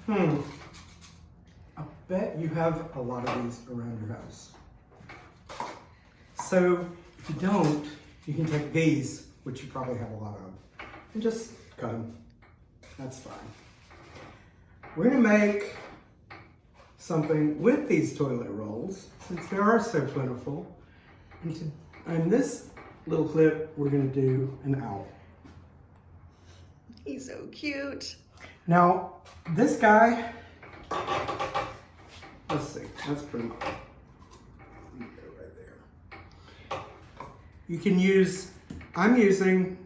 I bet you have a lot of these around your house. So if you don't, you can take these, which you probably have a lot of, and just cut them. That's fine. We're gonna make something with these toilet rolls, since they are so plentiful. And in this little clip, we're gonna do an owl. He's so cute. Now, this guy, let's see, that's pretty much. Go right there. You can use, I'm using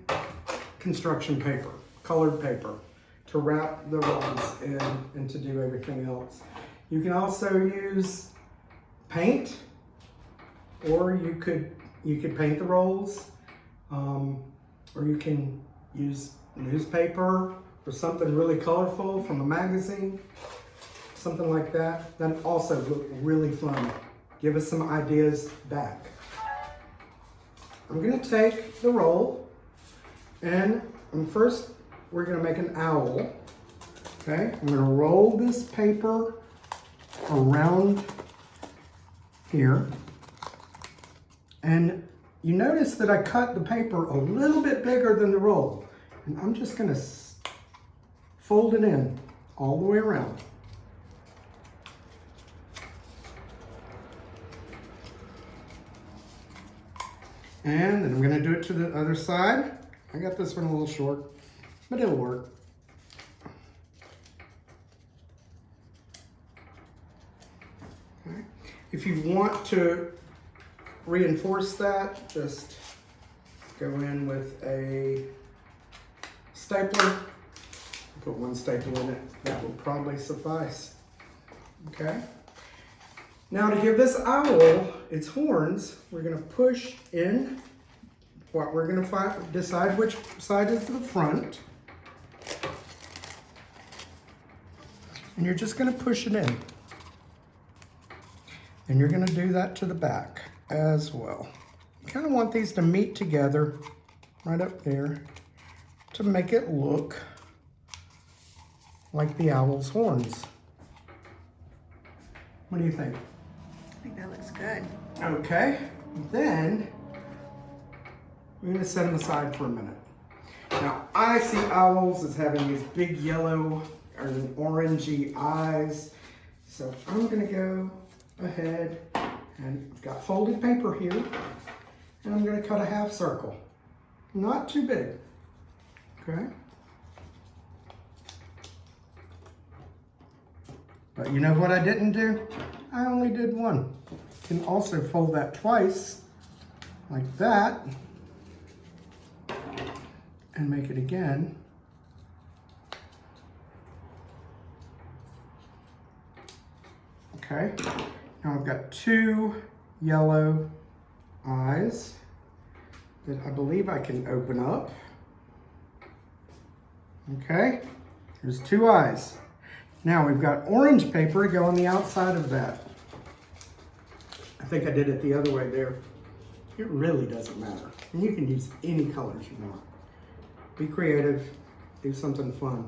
construction paper, colored paper, to wrap the rolls in and to do everything else. You can also use paint, or you could paint the rolls, or you can use newspaper or something really colorful from a magazine, something like that. That also look really fun. Give us some ideas back. I'm gonna take the roll, and first we're gonna make an owl. Okay, I'm gonna roll this paper around here. And you notice that I cut the paper a little bit bigger than the roll. And I'm just gonna fold it in all the way around. And then I'm gonna do it to the other side. I got this one a little short, but it'll work. Okay. If you want to reinforce that, just go in with a stapler. Put one staple in it. That will probably suffice. Okay. Now to give this owl its horns, we're going to push in what we're going to decide which side is the front. And you're just going to push it in. And you're going to do that to the back as well. You kind of want these to meet together right up there to make it look like the owl's horns. What do you think? I think that looks good. Okay, then we're gonna set them aside for a minute. Now, I see owls as having these big yellow or orangey eyes. So I'm gonna go ahead, and I've got folded paper here, and I'm gonna cut a half circle. Not too big, okay? But you know what I didn't do? I only did one. You can also fold that twice, like that, and make it again. Okay, now I've got two yellow eyes that I believe I can open up. Okay, there's two eyes. Now we've got orange paper to go on the outside of that. I think I did it the other way there. It really doesn't matter. And you can use any colors you want. Be creative, do something fun.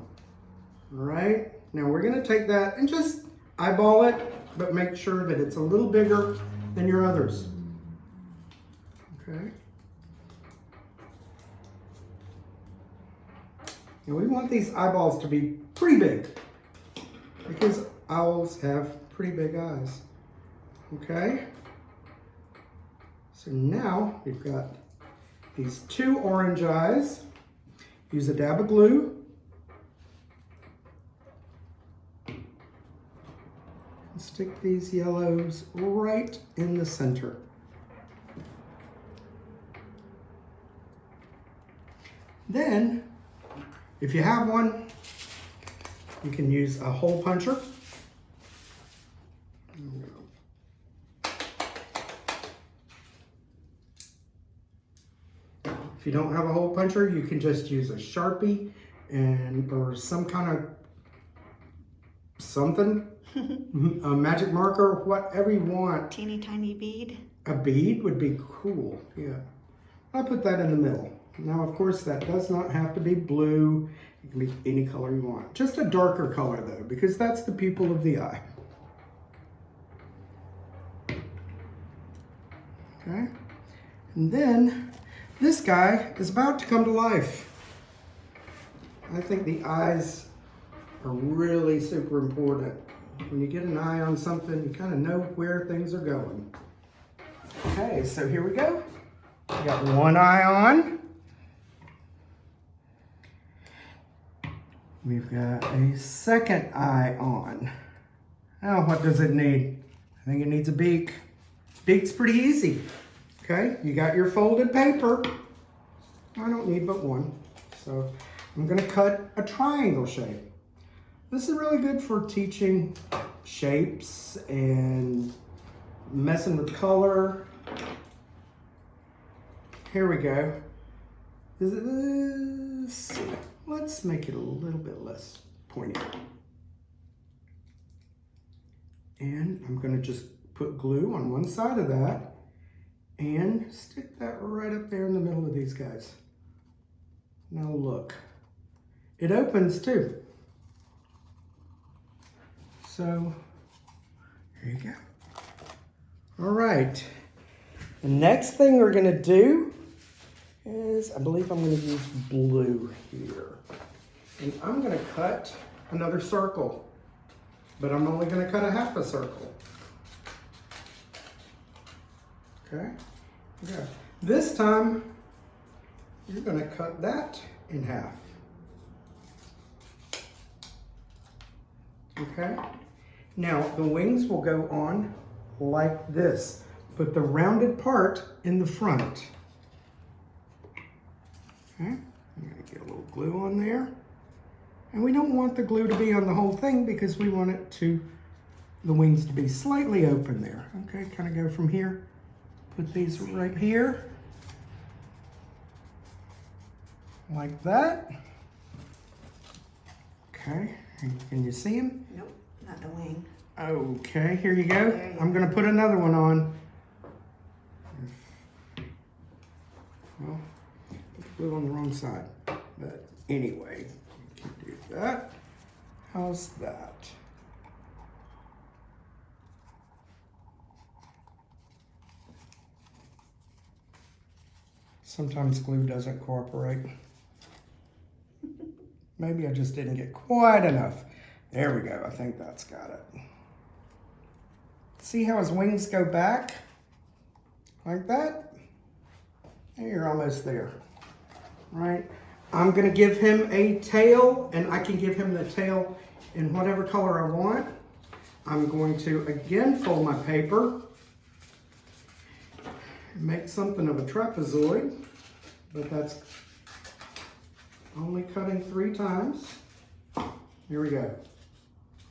All right, now we're gonna take that and just eyeball it, but make sure that it's a little bigger than your others. Okay. And we want these eyeballs to be pretty big, because owls have pretty big eyes. Okay? So now we've got these two orange eyes. Use a dab of glue. And stick these yellows right in the center. Then, if you have one, you can use a hole puncher. If you don't have a hole puncher, you can just use a Sharpie or some kind of something, a magic marker, whatever you want. Teeny tiny bead. A bead would be cool, yeah. I'll put that in the middle. Now, of course, that does not have to be blue. It can be any color you want. Just a darker color though, because that's the pupil of the eye. Okay, and then this guy is about to come to life. I think the eyes are really super important. When you get an eye on something, you kind of know where things are going. Okay, so here we go. We got one eye on. We've got a second eye on. Now, what does it need? I think it needs a beak. Beak's pretty easy. Okay, you got your folded paper. I don't need but one. So I'm gonna cut a triangle shape. This is really good for teaching shapes and messing with color. Here we go. Let's make it a little bit less pointy. And I'm gonna just put glue on one side of that and stick that right up there in the middle of these guys. Now look, it opens too. So, here you go. All right, the next thing we're gonna do is, I believe I'm gonna use blue here. And I'm gonna cut another circle, but I'm only gonna cut a half a circle. Okay, yeah. This time, you're gonna cut that in half. Okay, now the wings will go on like this. Put the rounded part in the front. Okay, I'm gonna get a little glue on there. And we don't want the glue to be on the whole thing because we want it to, the wings to be slightly open there. Okay, kind of go from here. Put these right here. Like that. Okay, can you see them? Nope, not the wing. Okay, here you go. I'm gonna put another one on. Well, put the glue on the wrong side. But anyway, you can do that. How's that? Sometimes glue doesn't cooperate. Maybe I just didn't get quite enough. There we go, I think that's got it. See how his wings go back? Like that? And you're almost there, right? I'm gonna give him a tail, and I can give him the tail in whatever color I want. I'm going to again fold my paper, make something of a trapezoid, but that's only cutting 3 times. Here we go.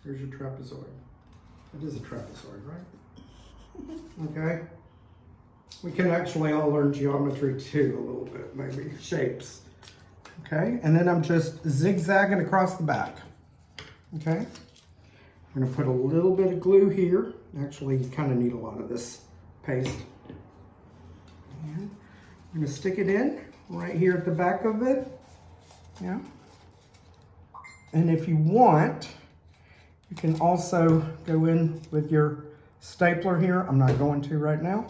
Here's your trapezoid. It is a trapezoid, right? Okay. We can actually all learn geometry too, a little bit, maybe shapes. Okay, and then I'm just zigzagging across the back. Okay. I'm gonna put a little bit of glue here. Actually, you kind of need a lot of this paste. And I'm gonna stick it in right here at the back of it. Yeah. And if you want, you can also go in with your stapler here. I'm not going to right now.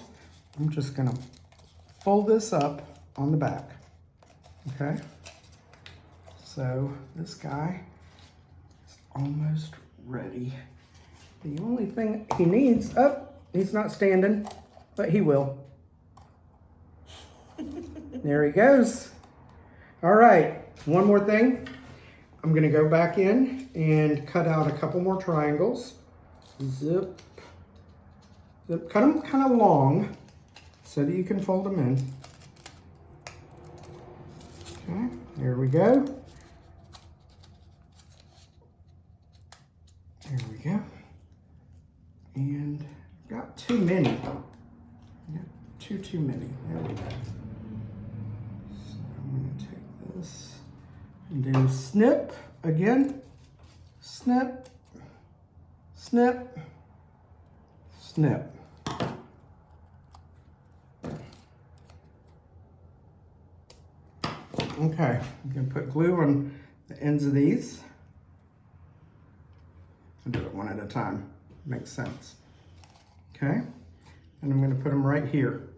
I'm just gonna fold this up on the back. Okay. So this guy is almost ready. The only thing he needs, he's not standing, but he will. There he goes. All right, one more thing. I'm gonna go back in and cut out a couple more triangles. Zip, zip, cut them kind of long so that you can fold them in. Okay, there we go. There we go. And got too many. Got too many. There we go. So I'm gonna take this and do snip again. Snip, snip, snip. Okay, I'm gonna put glue on the ends of these. I'll do it one at a time. Makes sense. Okay, and I'm going to put them right here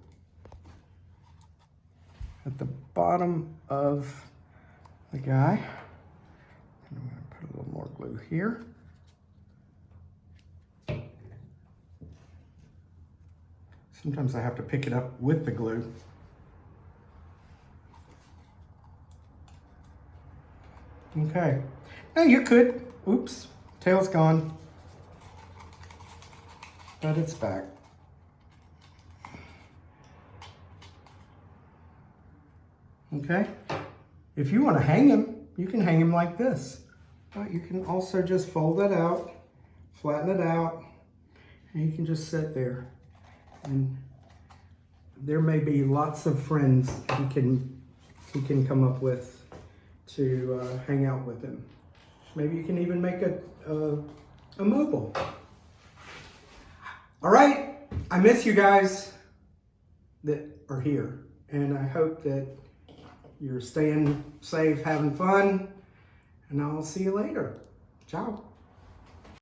at the bottom of the guy. And I'm going to put a little more glue here. Sometimes I have to pick it up with the glue. Okay. Now you could, oops, tail's gone. But it's back. Okay. If you want to hang him, you can hang him like this. But you can also just fold that out, flatten it out, and you can just sit there. And there may be lots of friends he can come up with to hang out with him. Maybe you can even make a mobile. All right, I miss you guys that are here, and I hope that you're staying safe, having fun, and I'll see you later. Ciao.